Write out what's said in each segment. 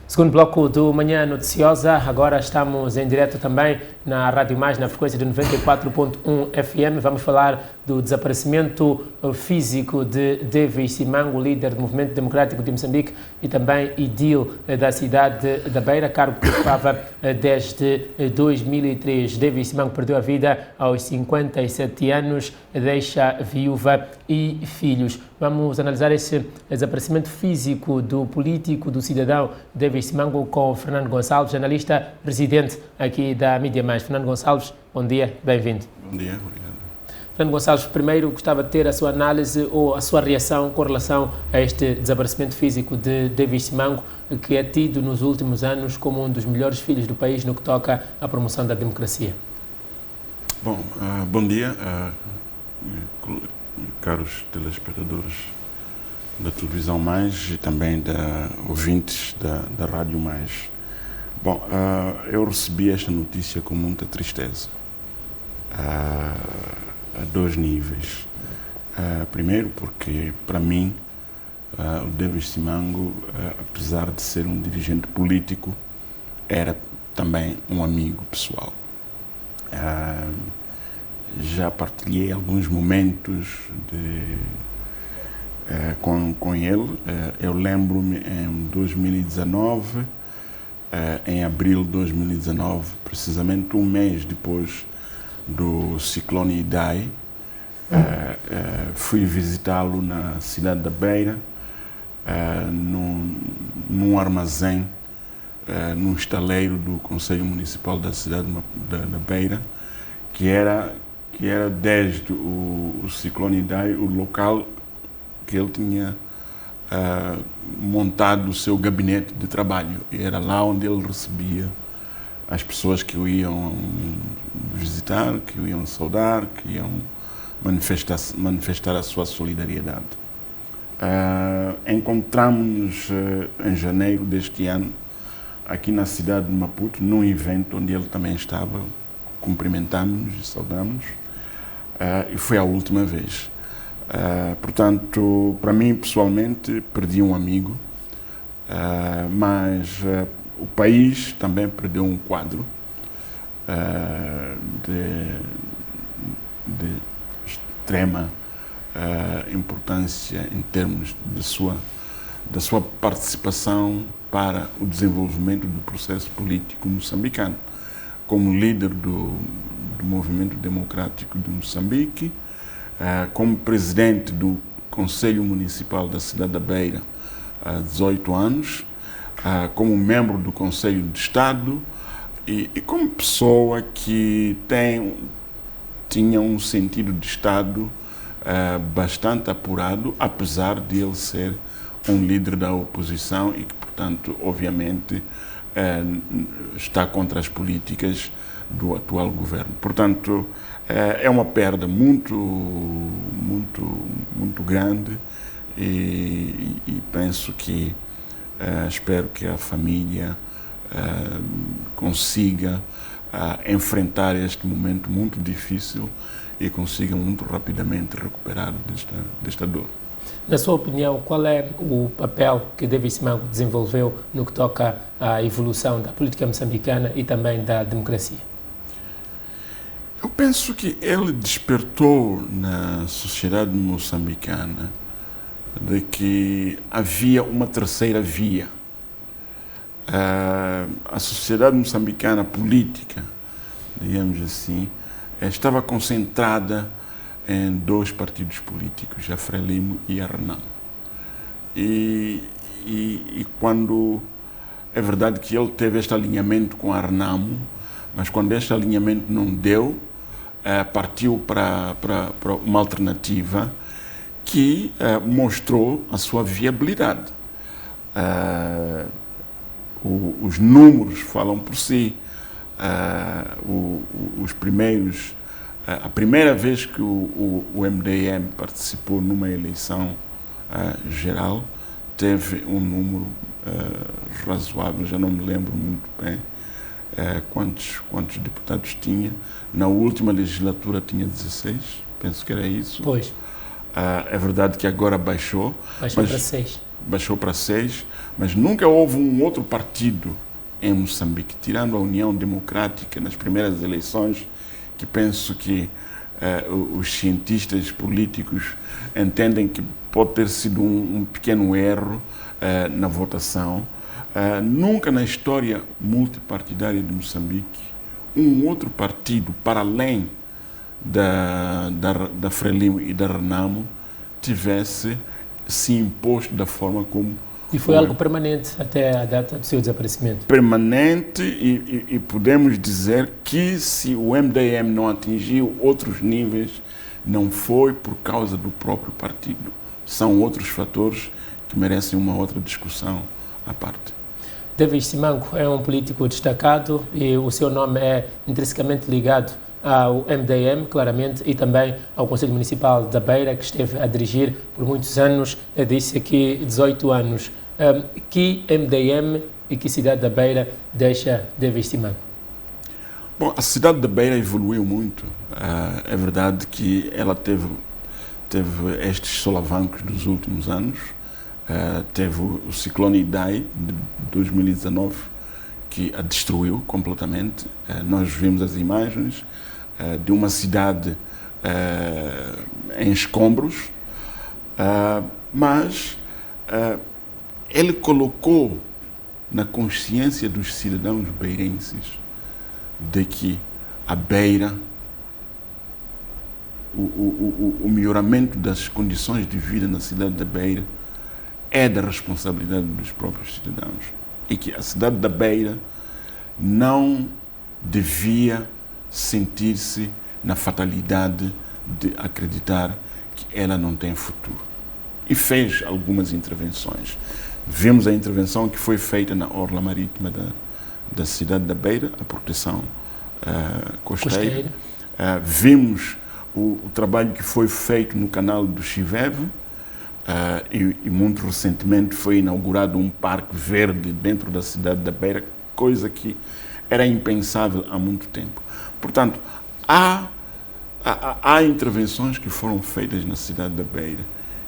Segundo bloco do Manhã Noticiosa, agora estamos em direto também na Rádio Mais, na frequência de 94.1 FM. Vamos falar do desaparecimento físico de Davis Simango, líder do Movimento Democrático de Moçambique e também edil da cidade da Beira, cargo que ocupava desde 2003. Davis Simango perdeu a vida aos 57 anos, deixa viúva e filhos. Vamos analisar esse desaparecimento físico do político, do cidadão Davis Simango com Fernando Gonçalves, jornalista residente aqui da Mídia Mais. Fernando Gonçalves, bom dia, bem-vindo. Bom dia, obrigado. Fernando Gonçalves, primeiro gostava de ter a sua análise ou a sua reação com relação a este desaparecimento físico de Davis Simango, que é tido nos últimos anos como um dos melhores filhos do país no que toca à promoção da democracia. Bom, bom dia, caros telespectadores da Televisão Mais e também ouvintes da Rádio Mais. Bom, eu recebi esta notícia com muita tristeza, a dois níveis. Primeiro porque, para mim, o Davis Simango, apesar de ser um dirigente político, era também um amigo pessoal. Já partilhei alguns momentos com ele. Eu lembro-me em 2019, em abril de 2019, precisamente um mês depois do ciclone Idai, fui visitá-lo na cidade da Beira, num armazém, num estaleiro do Conselho Municipal da cidade da Beira, que era desde o ciclone Idai o local que ele tinha montado o seu gabinete de trabalho. E era lá onde ele recebia as pessoas que o iam visitar, que o iam saudar, que iam manifestar a sua solidariedade. Encontramos-nos em janeiro deste ano, aqui na cidade de Maputo, num evento onde ele também estava. Cumprimentámos-nos e saudamos, e foi a última vez. Portanto, para mim, pessoalmente, perdi um amigo, mas o país também perdeu um quadro de extrema importância em termos da sua participação para o desenvolvimento do processo político moçambicano. Como líder do Movimento Democrático de Moçambique, como presidente do Conselho Municipal da cidade da Beira há 18 anos, como membro do Conselho de Estado e como pessoa que tinha um sentido de Estado bastante apurado, apesar de ele ser um líder da oposição e que, portanto, obviamente, está contra as políticas do atual governo. Portanto, é uma perda muito grande e penso que, espero que a família consiga enfrentar este momento muito difícil e consiga muito rapidamente recuperar desta dor. Na sua opinião, qual é o papel que Davis Simango desenvolveu no que toca à evolução da política moçambicana e também da democracia? Eu penso que ele despertou na sociedade moçambicana de que havia uma terceira via. A sociedade moçambicana política, digamos assim, estava concentrada em dois partidos políticos, a Frelimo e a Renamo. E quando é verdade que ele teve este alinhamento com a Renamo, mas quando este alinhamento não deu, partiu para uma alternativa que mostrou a sua viabilidade. Os números falam por si. A primeira vez que o MDM participou numa eleição geral, teve um número razoável, já não me lembro muito bem quantos deputados tinha. Na última legislatura tinha 16, penso que era isso. Pois. É verdade que agora baixou. Baixou para 6. Baixou para 6, mas nunca houve um outro partido em Moçambique, tirando a União Democrática nas primeiras eleições, que penso que os cientistas políticos entendem que pode ter sido um pequeno erro na votação. Nunca na história multipartidária de Moçambique, um outro partido, para além da Frelimo e da Renamo, tivesse se imposto da forma como... E foi algo permanente até a data do seu desaparecimento? Permanente, e podemos dizer que se o MDM não atingiu outros níveis, não foi por causa do próprio partido. São outros fatores que merecem uma outra discussão à parte. Davis Simango é um político destacado e o seu nome é intrinsecamente ligado ao MDM, claramente, e também ao Conselho Municipal da Beira, que esteve a dirigir por muitos anos, disse aqui 18 anos. Que MDM e que cidade da Beira deixa Davis Simango? Bom, a cidade da Beira evoluiu muito. É verdade que ela teve estes solavancos dos últimos anos. Teve o ciclone Idai de 2019, que a destruiu completamente. Nós vimos as imagens de uma cidade em escombros, mas ele colocou na consciência dos cidadãos beirenses de que a Beira, o melhoramento das condições de vida na cidade da Beira é da responsabilidade dos próprios cidadãos e que a cidade da Beira não devia sentir-se na fatalidade de acreditar que ela não tem futuro. E fez algumas intervenções. Vimos a intervenção que foi feita na orla marítima da cidade da Beira, a proteção costeira. Vimos o trabalho que foi feito no canal do Chiveve, e muito recentemente foi inaugurado um parque verde dentro da cidade da Beira, coisa que era impensável há muito tempo. Portanto, há intervenções que foram feitas na cidade da Beira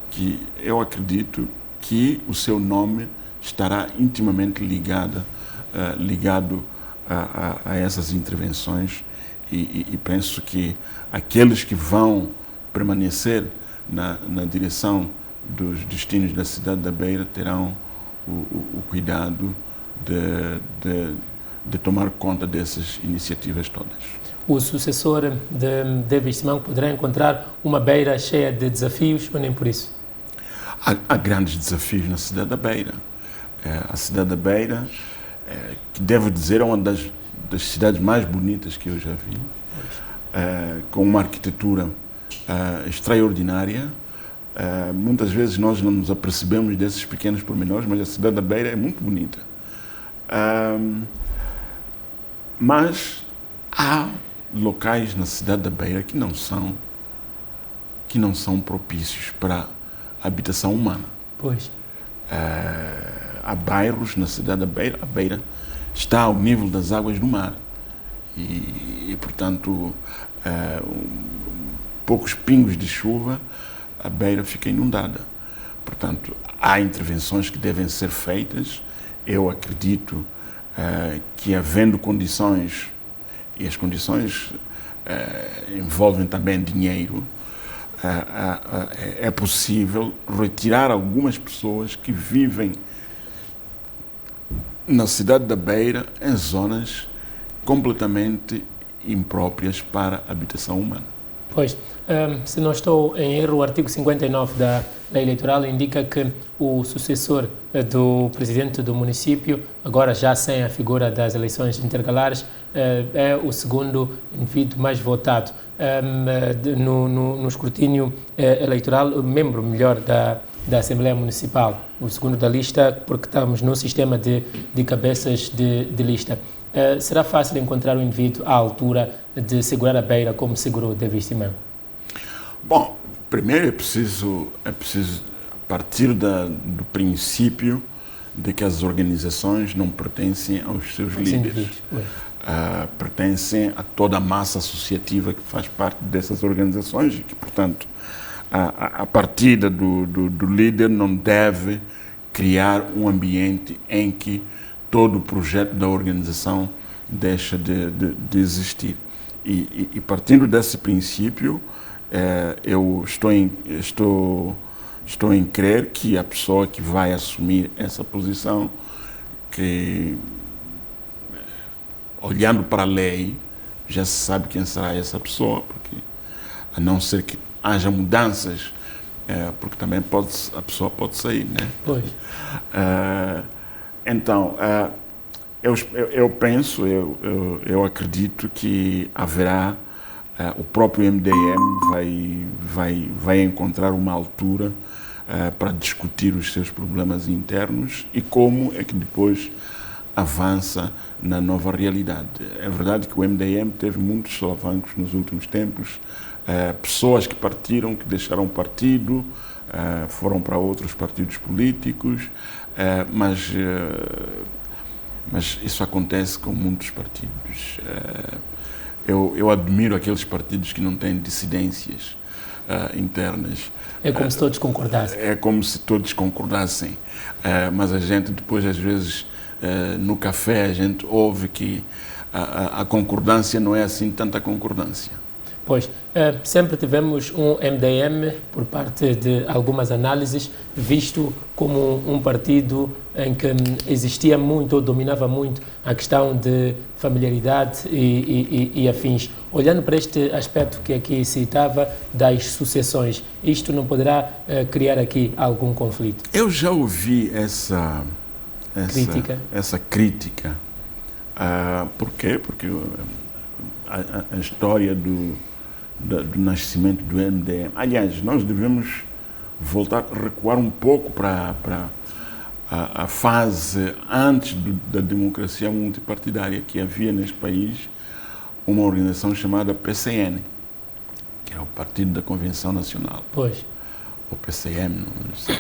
que eu acredito que o seu nome estará intimamente ligado a essas intervenções e penso que aqueles que vão permanecer na direção dos destinos da cidade da Beira terão o cuidado de tomar conta dessas iniciativas todas. O sucessor de Davis Simango poderá encontrar uma Beira cheia de desafios ou nem por isso? Há grandes desafios na cidade da Beira. A cidade da Beira, que devo dizer, é uma das cidades mais bonitas que eu já vi, com uma arquitetura extraordinária. Muitas vezes nós não nos apercebemos desses pequenos pormenores, mas a cidade da Beira é muito bonita. Mas há locais na cidade da Beira que não são propícios para a habitação humana. Pois. Há bairros na cidade da Beira, a Beira está ao nível das águas do mar e portanto, poucos pingos de chuva, a Beira fica inundada. Portanto, há intervenções que devem ser feitas. Eu acredito que, havendo condições, e as condições envolvem também dinheiro, é possível retirar algumas pessoas que vivem na cidade da Beira em zonas completamente impróprias para a habitação humana. Pois, se não estou em erro, o artigo 59 da lei eleitoral indica que o sucessor do presidente do município, agora já sem a figura das eleições intercalares, é o segundo indivíduo mais votado no escrutínio eleitoral, membro melhor da Assembleia Municipal, o segundo da lista, porque estamos num sistema de cabeças de lista. Será fácil encontrar um indivíduo à altura de segurar a Beira como segurou Davis Simango? Bom, primeiro é preciso partir do princípio de que as organizações não pertencem aos seus líderes. Pertencem a toda a massa associativa que faz parte dessas organizações e que, portanto, a partida do líder não deve criar um ambiente em que todo o projeto da organização deixa de existir. E partindo desse princípio, eu estou em crer que a pessoa que vai assumir essa posição, que olhando para a lei, já se sabe quem será essa pessoa, porque a não ser que haja mudanças, porque também a pessoa pode sair, né? Pois. Então, eu penso, eu acredito que haverá, o próprio MDM vai encontrar uma altura para discutir os seus problemas internos e como é que depois avança na nova realidade. É verdade que o MDM teve muitos solavancos nos últimos tempos, pessoas que partiram, que deixaram o partido, foram para outros partidos políticos, mas isso acontece com muitos partidos. Eu admiro aqueles partidos que não têm dissidências internas. É como se todos concordassem. É como se todos concordassem. Mas a gente depois, às vezes, no café, a gente ouve que a concordância não é assim tanta concordância. Pois, sempre tivemos um MDM, por parte de algumas análises, visto como um partido em que existia muito ou dominava muito a questão de familiaridade e afins. Olhando para este aspecto que aqui citava das sucessões, isto não poderá criar aqui algum conflito? Eu já ouvi essa crítica. Por quê? Porque a história do nascimento do MDM. Aliás, nós devemos recuar um pouco para a fase antes da democracia multipartidária, que havia neste país uma organização chamada PCN, que é o Partido da Convenção Nacional. Pois. O PCM, não sei.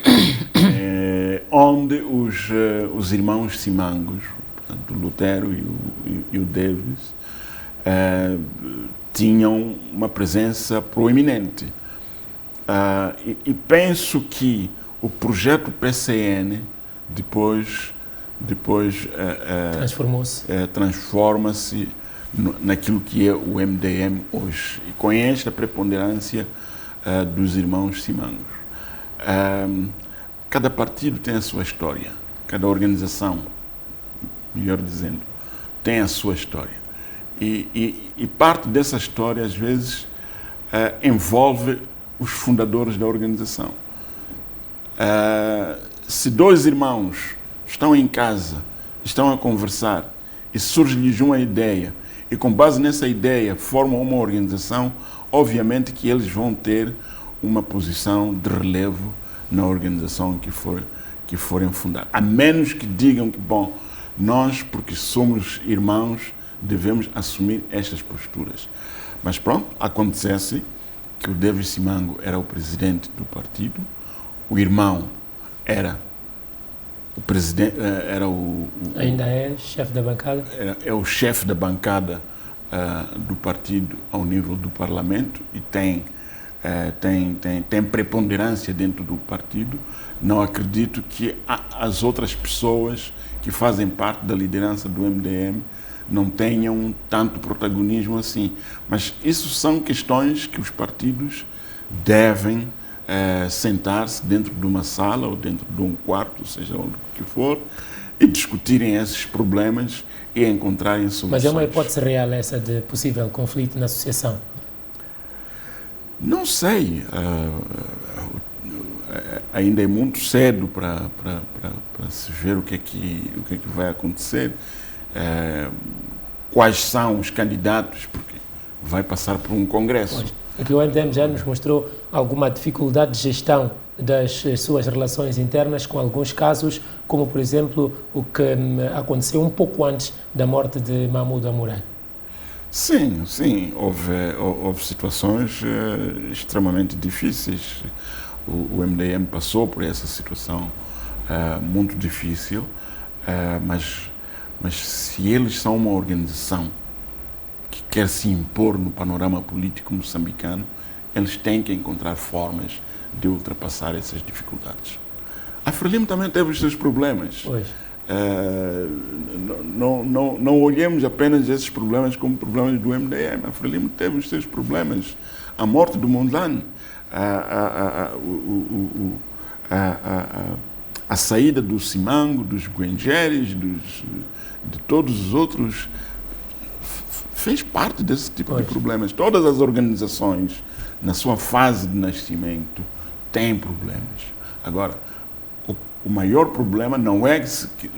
Onde os irmãos Simangos, portanto, o Lutero e o Davis, tinham uma presença proeminente. E penso que o projeto PCN depois transforma-se naquilo que é o MDM hoje, e com esta preponderância dos irmãos Simangos. Cada partido tem a sua história, cada organização, melhor dizendo, tem a sua história. E parte dessa história, às vezes, envolve os fundadores da organização. Se dois irmãos estão em casa, estão a conversar, e surge-lhes uma ideia, e com base nessa ideia formam uma organização, obviamente que eles vão ter uma posição de relevo na organização que forem fundar. A menos que digam que, bom, nós, porque somos irmãos, devemos assumir estas posturas. Mas pronto, acontecesse que o Davis Simango era o presidente do partido, o irmão era o presidente, ainda é chefe da bancada? É o chefe da bancada do partido ao nível do parlamento e tem preponderância dentro do partido. Não acredito que as outras pessoas que fazem parte da liderança do MDM não tenham tanto protagonismo assim. Mas isso são questões que os partidos devem sentar-se dentro de uma sala ou dentro de um quarto, seja onde que for, e discutirem esses problemas e encontrarem soluções. Mas é uma hipótese real essa de possível conflito na associação? Não sei. Ainda é muito cedo para se ver o que é que vai acontecer. Quais são os candidatos, porque vai passar por um congresso. Aqui o MDM já nos mostrou alguma dificuldade de gestão das suas relações internas, com alguns casos, como por exemplo o que aconteceu um pouco antes da morte de Mahmoud Amouraye. Sim, houve situações extremamente difíceis. O MDM passou por essa situação muito difícil, mas se eles são uma organização que quer se impor no panorama político moçambicano, eles têm que encontrar formas de ultrapassar essas dificuldades. A Frelimo também teve os seus problemas. Não olhemos apenas esses problemas como problemas do MDM. A Frelimo teve os seus problemas. A morte do Mondlane, a saída do Simango, dos Guengeres, de todos os outros, fez parte desse tipo de problemas. Todas as organizações, na sua fase de nascimento, têm problemas. Agora, o maior problema não é que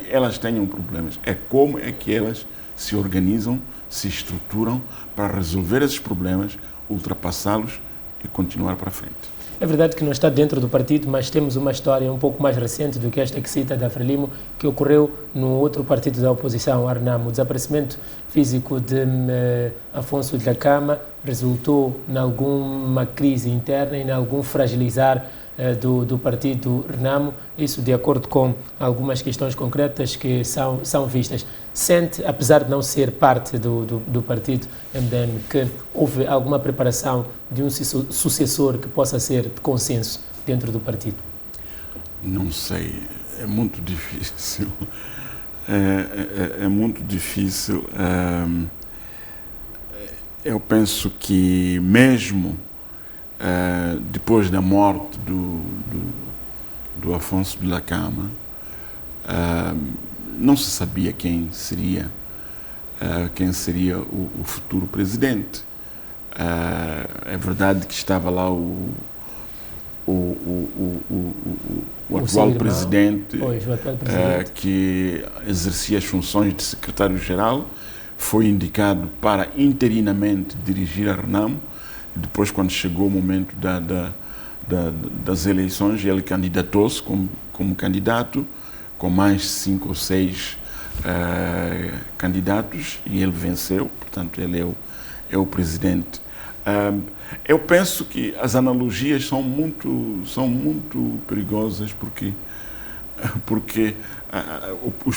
elas tenham problemas, é como é que elas se organizam, se estruturam para resolver esses problemas, ultrapassá-los e continuar para frente. É verdade que não está dentro do partido, mas temos uma história um pouco mais recente do que esta que cita da Frelimo, que ocorreu no outro partido da oposição, a Renamo. O desaparecimento físico de Afonso de Lacama resultou em alguma crise interna e em algum fragilizar do partido Renamo, isso de acordo com algumas questões concretas que são vistas. Sente, apesar de não ser parte do partido MDM, que houve alguma preparação de um sucessor que possa ser de consenso dentro do partido? Não sei, é muito difícil. É muito difícil. Eu penso que mesmo depois da morte do Afonso de Lacama, não se sabia quem seria o futuro presidente. É verdade que estava lá o atual presidente, que exercia as funções de secretário-geral, foi indicado para interinamente dirigir a Renamo. Depois, quando chegou o momento das eleições, ele candidatou-se como candidato, com mais 5 ou 6 candidatos, e ele venceu, portanto, ele é o presidente. Eu penso que as analogias são muito perigosas, porque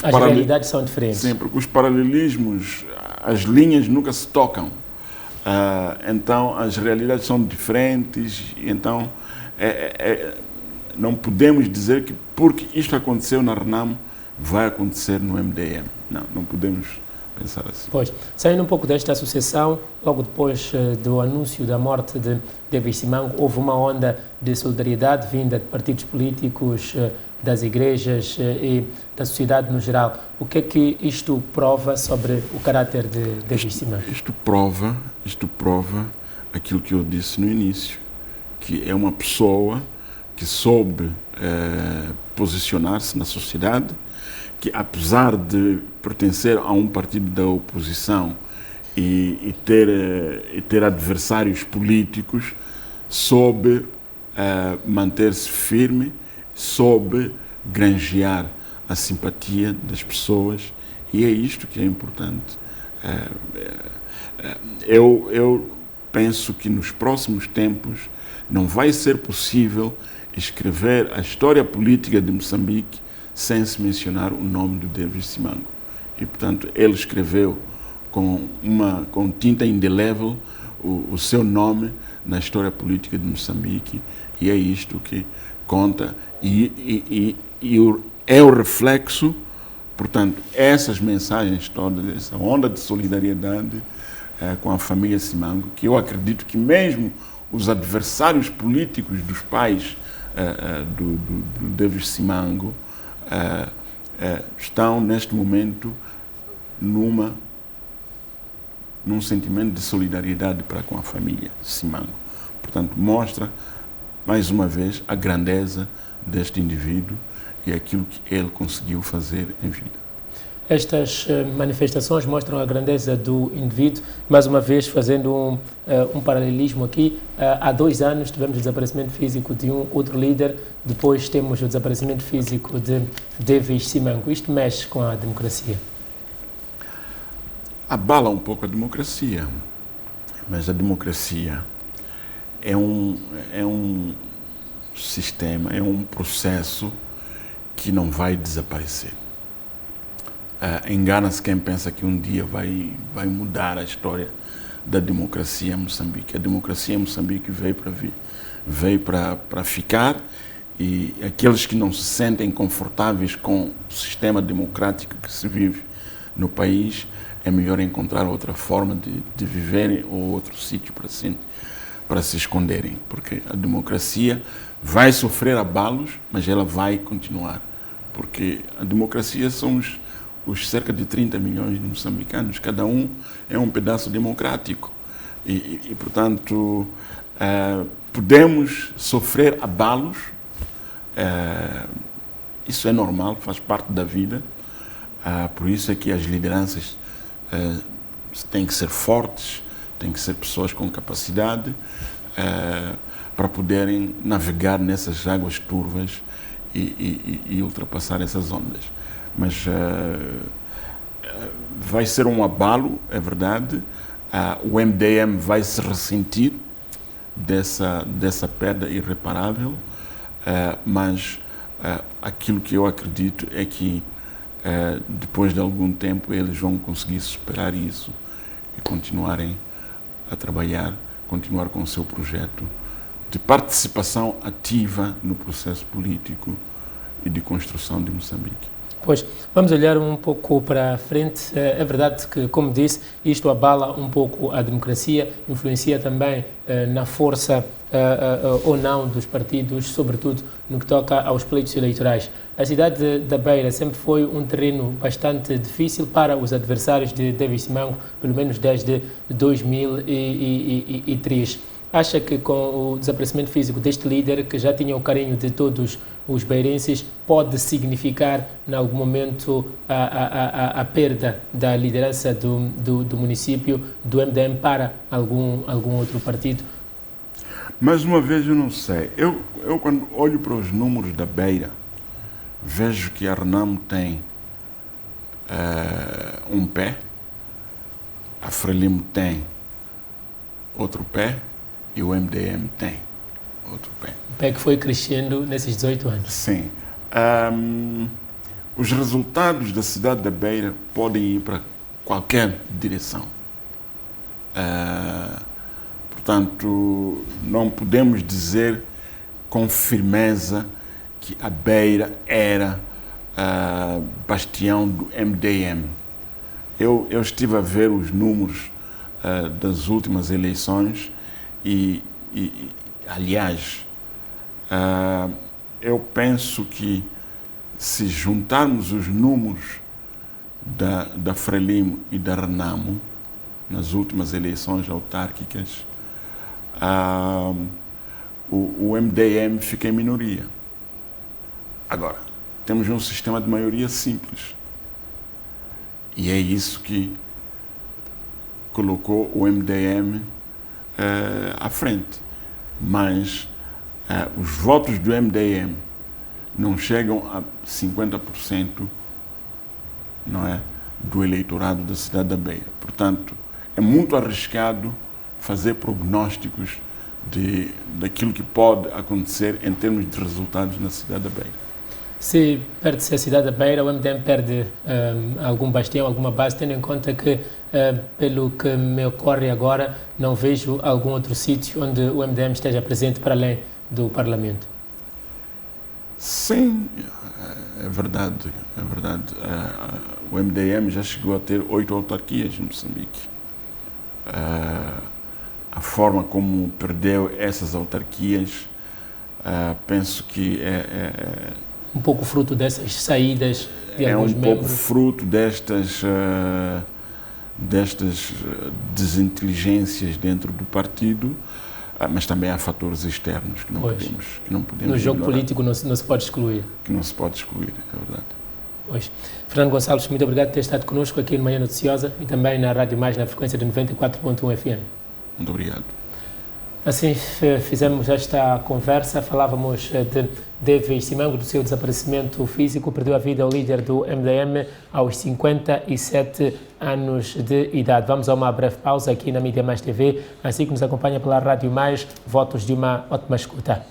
as realidades são diferentes. Sim, porque os paralelismos, as linhas nunca se tocam. Então as realidades são diferentes, então não podemos dizer que porque isto aconteceu na Renamo vai acontecer no MDM. Não podemos pensar assim. Pois, saindo um pouco desta associação, logo depois do anúncio da morte de David Simango, houve uma onda de solidariedade vinda de partidos políticos, das igrejas e da sociedade no geral. O que é que isto prova sobre o caráter de David Simango? Isto prova aquilo que eu disse no início, que é uma pessoa que soube posicionar-se na sociedade, que apesar de pertencer a um partido da oposição e ter adversários políticos, soube manter-se firme, soube granjear a simpatia das pessoas, e é isto que é importante. Eu penso que nos próximos tempos não vai ser possível escrever a história política de Moçambique sem se mencionar o nome do David Simango. E, portanto, ele escreveu com tinta indelével o seu nome na história política de Moçambique, e é isto que conta, e é o reflexo, portanto, essas mensagens todas, essa onda de solidariedade com a família Simango, que eu acredito que mesmo os adversários políticos dos pais do David Simango estão neste momento num sentimento de solidariedade para com a família Simango. Portanto, mostra mais uma vez a grandeza deste indivíduo e aquilo que ele conseguiu fazer em vida. Estas manifestações mostram a grandeza do indivíduo, mais uma vez fazendo um paralelismo aqui. Há 2 anos tivemos o desaparecimento físico de um outro líder, depois temos o desaparecimento físico de David Simango. Isto mexe com a democracia? Abala um pouco a democracia, mas a democracia é um sistema, é um processo que não vai desaparecer. Engana-se quem pensa que um dia vai mudar a história da democracia em Moçambique. A democracia em Moçambique veio para ficar, e aqueles que não se sentem confortáveis com o sistema democrático que se vive no país, é melhor encontrar outra forma de viverem ou outro sítio para se esconderem, porque a democracia vai sofrer abalos, mas ela vai continuar, porque a democracia são os cerca de 30 milhões de moçambicanos, cada um é um pedaço democrático e portanto, podemos sofrer abalos, isso é normal, faz parte da vida, por isso é que as lideranças têm que ser fortes, têm que ser pessoas com capacidade para poderem navegar nessas águas turvas e ultrapassar essas ondas. Mas vai ser um abalo, é verdade, o MDM vai se ressentir dessa perda irreparável, mas aquilo que eu acredito é que depois de algum tempo eles vão conseguir superar isso e continuarem a trabalhar, continuar com o seu projeto de participação ativa no processo político e de construção de Moçambique. Pois, vamos olhar um pouco para a frente. É verdade que, como disse, isto abala um pouco a democracia, influencia também na força ou não dos partidos, sobretudo no que toca aos pleitos eleitorais. A cidade da Beira sempre foi um terreno bastante difícil para os adversários de David Simango, pelo menos desde 2003. Acha que com o desaparecimento físico deste líder, que já tinha o carinho de todos os beirenses, pode significar, em algum momento, a perda da liderança do município, do MDM, para algum outro partido? Mais uma vez, eu não sei. Eu quando olho para os números da Beira, vejo que a Renamo tem um pé, a Frelimo tem outro pé, e o MDM tem outro pé. O pé que foi crescendo nesses 18 anos. Sim. Os resultados da cidade da Beira podem ir para qualquer direção. Portanto, não podemos dizer com firmeza que a Beira era bastião do MDM. Eu estive a ver os números das últimas eleições e aliás, eu penso que se juntarmos os números da Frelimo e da Renamo nas últimas eleições autárquicas, o MDM fica em minoria. Agora, temos um sistema de maioria simples e é isso que colocou o MDM à frente, mas os votos do MDM não chegam a 50%, não é, do eleitorado da cidade da Beira. Portanto, é muito arriscado fazer prognósticos daquilo que pode acontecer em termos de resultados na cidade da Beira. Se perde-se a cidade da Beira, o MDM perde algum bastião, alguma base, tendo em conta que, pelo que me ocorre agora, não vejo algum outro sítio onde o MDM esteja presente para além do Parlamento. Sim, é verdade. O MDM já chegou a ter 8 autarquias em Moçambique. A forma como perdeu essas autarquias, penso que um pouco fruto dessas saídas de alguns membros. É um pouco fruto destas desinteligências dentro do partido, mas também há fatores externos que não podemos no jogo ignorar. Político não se pode excluir. Que não se pode excluir, é verdade. Pois. Fernando Gonçalves, muito obrigado por ter estado connosco aqui no Manhã Noticiosa e também na Rádio Mais, na frequência de 94.1 FM. Muito obrigado. Assim fizemos esta conversa, falávamos de David Simango, do seu desaparecimento físico. Perdeu a vida o líder do MDM aos 57 anos de idade. Vamos a uma breve pausa aqui na Mídia Mais TV, assim que nos acompanha pela Rádio Mais. Votos de uma ótima escuta.